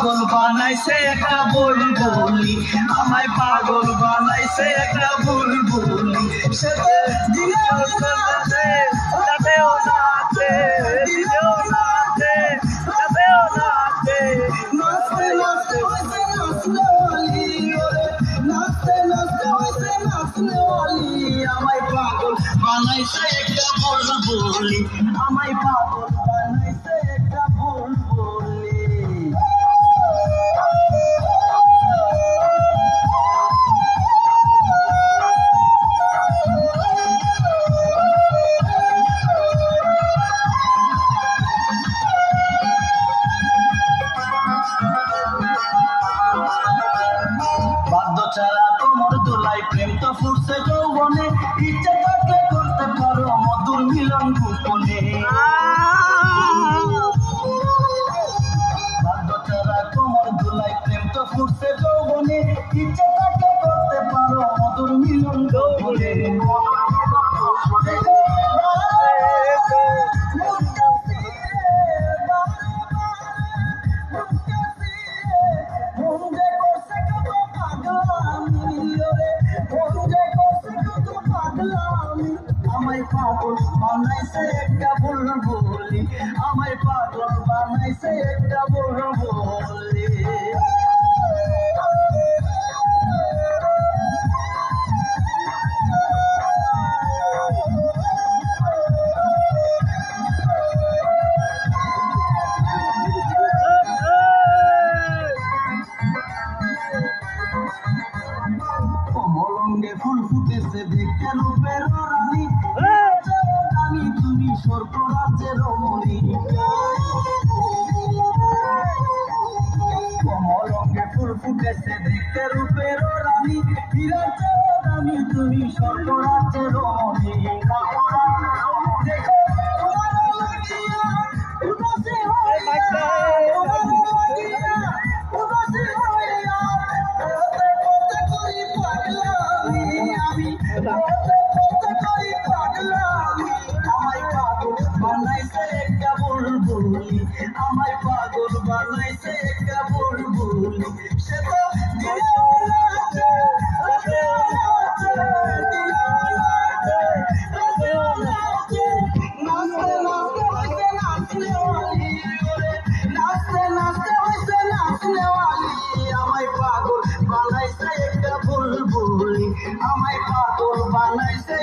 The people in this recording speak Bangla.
পাগল বানাইছে একটা বুলবুলি, আমায় পাগল বানাইছে একটা বুলবুলি। সে দিলেও নাচে, রাতেও নাচে, দিলেও নাচে, রাতেও নাচে, নাচতে নাচতে হয়েছে নাচনেওয়ালি, নাচতে নাচতে হয়েছে নাচনেওয়ালি। আমায় পাগল বানাইছে একটা বুলবুলি, আমায় পাগল বানাইছে একটা বুলবুলি। বাদ্য ছাড়া তোমার দোলাই প্রেম তো ফুটছে যৌবনে, ইচ্ছে থাকলে করতে পারো মধুর মিলন গোপনে। বাদ্য ছাড়া তোমার দোলাই প্রেম তো ফুটছে যৌবনে, ইচ্ছে থাকলে করতে পারো মধুর মিলন গোপনে। আমায় পাগল বানাইছে একটা বুলবুলি, আমায় পাগল বানাইছে একটা বুলবুলি। কমলঙ্গে ফুল ফুটেছে দেখতে রূপের রানী, রানী তুমি স্বর্গ রাজ্যের রমণী। কমলঙ্গে ফুল ফুটেছে দেখতে রূপের রানী, রানী তুমি স্বর্গ রাজ্যের রমণী। দেখো তোমার লাগিয়া উদাসী হইয়া, উদাসী হইয়া পথে করি পাগলামি আমি, পথে করি পাগলামি। আমায় পাগল বানাইছে একটা বুলবুলি, আমায় পাগল বানাইছে একটা বুলবুলি। সে তো দিলেও নাচে, রাতেও নাচে, দিলেও নাচে, রাতেও নাচে, নাচতে নাচতে হয়েছে নাচনেওয়ালি, নাচতে নাচতে হয়েছে নাচনেওয়ালি। আমায় পাগল বানাইছে একটা বুলবুলি, আমায় পাগল বানাইছে